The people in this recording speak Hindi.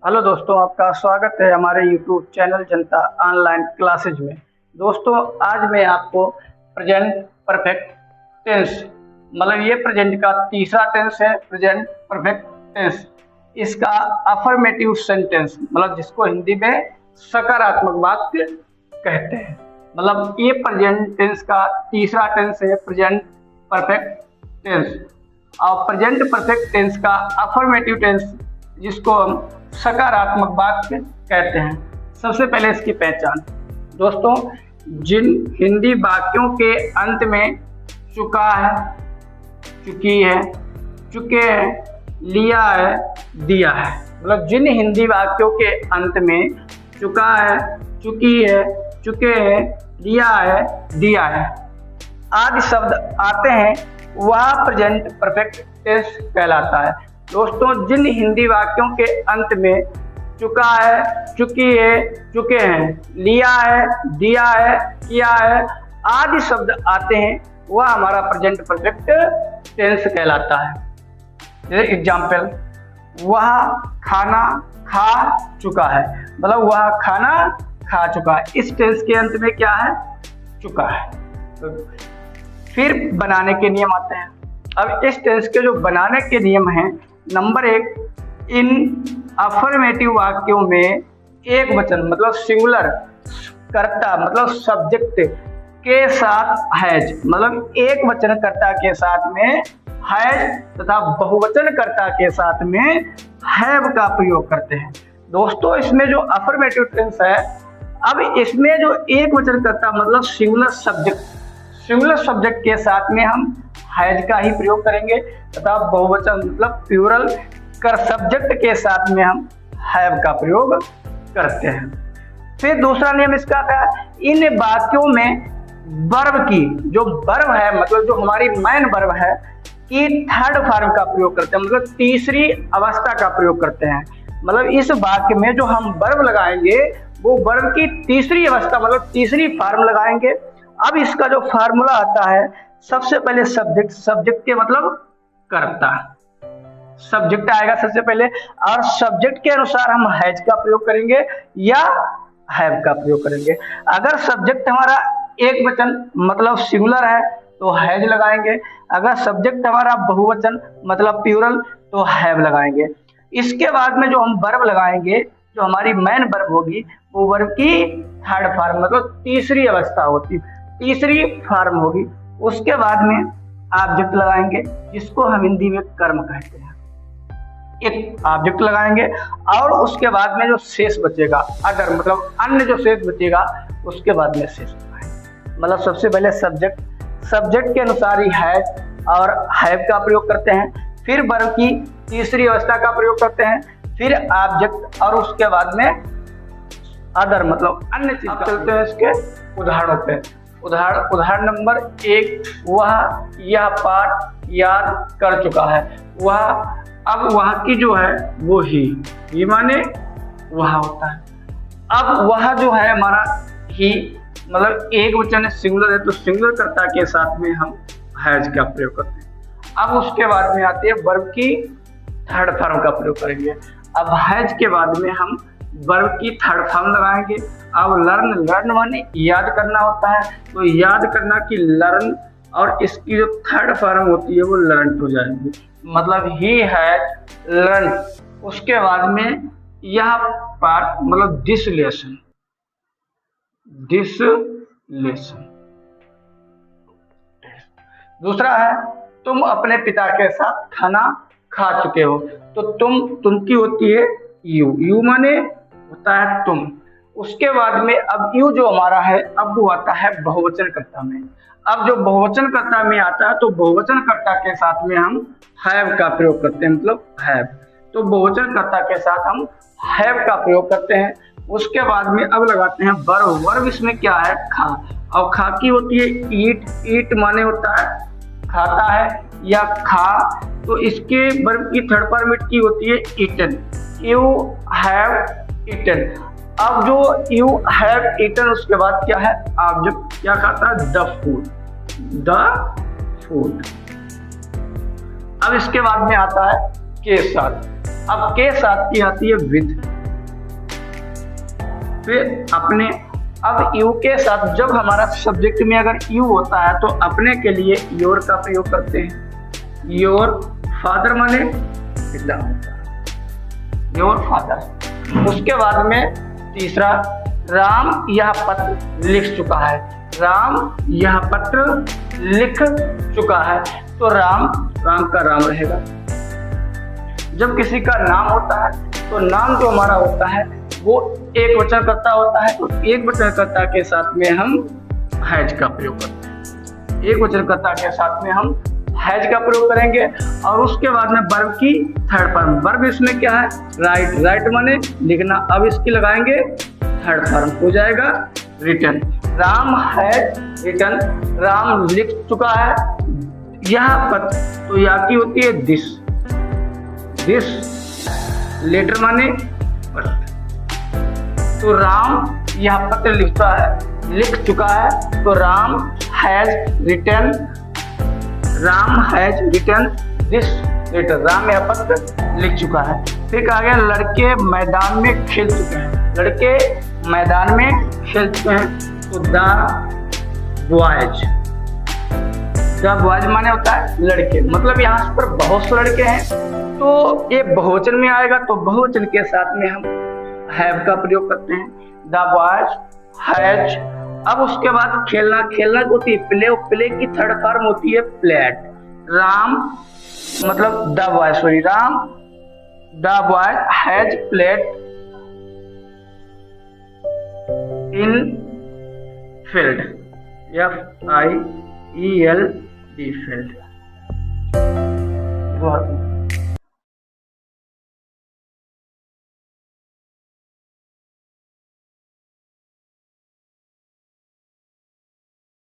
हेलो दोस्तों, आपका स्वागत है हमारे यूट्यूब चैनल जनता ऑनलाइन क्लासेज में। दोस्तों, आज मैं आपको प्रेजेंट परफेक्ट टेंस मतलब ये प्रेजेंट का तीसरा टेंस है। प्रेजेंट परफेक्ट टेंस इसका अफर्मेटिव सेंटेंस मतलब जिसको हिंदी में सकारात्मक वाक्य कहते हैं। मतलब ये प्रेजेंट टेंस का तीसरा टेंस है, प्रेजेंट परफेक्ट टेंस। और प्रेजेंट परफेक्ट टेंस का अफर्मेटिव टेंस जिसको हम सकारात्मक वाक्य कहते हैं। सबसे पहले इसकी पहचान। दोस्तों, जिन हिंदी वाक्यों के अंत में चुका है, चुकी है, चुके हैं, लिया है, दिया है, मतलब जिन हिंदी वाक्यों के अंत में चुका है, चुकी है, चुके हैं, लिया है, दिया है आदि शब्द आते हैं वह प्रेजेंट परफेक्ट टेंस कहलाता है। दोस्तों, जिन हिंदी वाक्यों के अंत में चुका है, चुकी है, चुके हैं, लिया है, दिया है, किया है आदि शब्द आते हैं वह हमारा प्रेजेंट परफेक्ट टेंस कहलाता है। जैसे एग्जाम्पल, वह खाना खा चुका है, मतलब वह खाना खा चुका है। इस टेंस के अंत में क्या है? चुका है। तो फिर बनाने के नियम आते हैं। अब इस टेंस के जो बनाने के नियम हैं, नंबर 1, इन अफर्मेटिव वाक्यों में एक वचन मतलब सिंगुलर कर्ता मतलब सब्जेक्ट के साथ हैज मतलब एक वचन कर्ता के साथ में हैज तथा बहुवचन कर्ता के साथ में हैव का प्रयोग करते हैं। दोस्तों, इसमें जो अफर्मेटिव टेंस है, अब इसमें जो एक वचन कर्ता मतलब सिंगुलर सब्जेक्ट के साथ में हम हैज का ही प्रयोग करेंगे तथा बहुवचन मतलब प्लूरल कर सब्जेक्ट के साथ में हम हैव का प्रयोग करते हैं। फिर दूसरा नियम इसका क्या है? इन वाक्यों में वर्ब की जो वर्ब है मतलब जो हमारी मेन वर्ब है कि थर्ड फॉर्म का प्रयोग करते हैं, मतलब तीसरी अवस्था का प्रयोग करते हैं। मतलब इस वाक्य में जो हम वर्ब लगाएंगे वो वर्ब की तीसरी अवस्था मतलब तीसरी फॉर्म लगाएंगे। अब इसका जो फार्मूला आता है, सबसे पहले सब्जेक्ट के मतलब कर्ता, सब्जेक्ट आएगा सबसे पहले और सब्जेक्ट के अनुसार हम हैज का प्रयोग करेंगे या हैव का प्रयोग करेंगे। अगर सब्जेक्ट हमारा एक वचन मतलब सिंगुलर है तो हैज लगाएंगे, अगर सब्जेक्ट हमारा बहुवचन मतलब प्लूरल तो हैव लगाएंगे। इसके बाद में जो हम वर्ब लगाएंगे, जो हमारी मेन वर्ब होगी वो वर्ब की थर्ड फॉर्म मतलब तीसरी अवस्था होती, तीसरी फॉर्म होगी। उसके बाद में ऑब्जेक्ट लगाएंगे जिसको हम हिंदी में कर्म कहते हैं। एक ऑब्जेक्ट लगाएंगे और उसके बाद में जो शेष बचेगा अदर मतलब अन्य जो शेष बचेगा उसके बाद में शेष लगाएंगे। मतलब सबसे पहले सब्जेक्ट के अनुसार ही हैज और हैव का प्रयोग करते हैं, फिर वर्ब की तीसरी अवस्था का प्रयोग करते हैं, फिर ऑब्जेक्ट और उसके बाद में अदर मतलब अन्य चीज। चलते हैं इसके उदाहरणों पे। उदाहरण नंबर 1, वह यह पाठ याद कर चुका है। वह, अब वह की जो है वो ही माने वह होता है। अब वह जो है हमारा ही मतलब एक वचन सिंगुलर है तो सिंगुलर कर्ता के साथ में हम हैज का प्रयोग करते हैं। अब उसके बाद में आती है वर्ब की थर्ड फॉर्म का प्रयोग करेंगे। अब हैज के बाद में हम वर्ब की थर्ड फॉर्म लगाएंगे। अब लर्न माने याद करना होता है तो याद करना की लर्न और इसकी जो थर्ड फॉर्म होती है वो लर्न हो जाएगी, मतलब ही हैज लर्न। उसके बाद में यह पार्ट मतलब दिस लेसन। दूसरा है, तुम अपने पिता के साथ खाना खा चुके हो। तो तुम की होती है यू माने होता है तुम। उसके बाद में अब यू जो हमारा है अब वो आता है बहुवचन कर्ता में। अब जो बहुवचन कर्ता में आता है तो बहुवचन कर्ता के साथ में हम हैव का प्रयोग करते हैं, मतलब हैव। तो बहुवचन कर्ता के साथ हम हैव का प्रयोग करते हैं। उसके बाद में अब लगाते हैं वर्ब। वर्ब इसमें क्या है? खा। और खा की होती है ईट माने होता है खाता है या खा, तो इसके वर्ब की थर्ड फॉर्म की होती है ईटन। You have eaten. अब जो यू हैव ईटन उसके बाद क्या है? ऑब्जेक्ट क्या खाता है? The food. अब इसके बाद में आता है के साथ। अब के साथ की आती है विद। फिर अपने, अब यू के साथ जब हमारा सब्जेक्ट में अगर यू होता है तो अपने के लिए योर का प्रयोग करते हैं। योर फादर माने पिता, योर फादर। उसके बाद में तीसरा, राम यह पत्र लिख चुका है। राम यह पत्र लिख चुका है, तो राम, राम का राम रहेगा। जब किसी का नाम होता है तो नाम जो हमारा होता है वो एक वचनकर्ता होता है, तो एक वचनकर्ता के साथ में हम हैज का प्रयोग करते हैं। एक वचनकर्ता के साथ में हम हैज का प्रयोग करेंगे। और उसके बाद में वर्ब की थर्ड फॉर्म, वर्ब इसमें क्या है, राइट। राइट माने लिखना। अब इसकी लगाएंगे थर्ड फॉर्म, हो जाएगा written. Ram has written, Ram लिख चुका है यह पत्र, तो यह की होती है दिस। दिस लेटर माने पत्र, तो राम यह पत्र लिख चुका है, तो Ram has written, Ram has written this letter. Ram यह पत्र लिख चुका है। फिर कहा गया लड़के मैदान में खेल चुके हैं। लड़के मैदान में खेल चुके हैं, तो द बॉयज। द बॉयज माने होता है लड़के, मतलब यहाँ पर बहुत से लड़के हैं, तो ये बहुवचन में आएगा, तो बहुवचन के साथ में हम हैव का प्रयोग करते हैं। The boys has. अब उसके बाद खेलना, खेलना होती है प्ले, और प्ले की थर्ड फॉर्म होती है प्लेड। राम मतलब the boy, sorry, Ram the boy has played in field, FIELD field.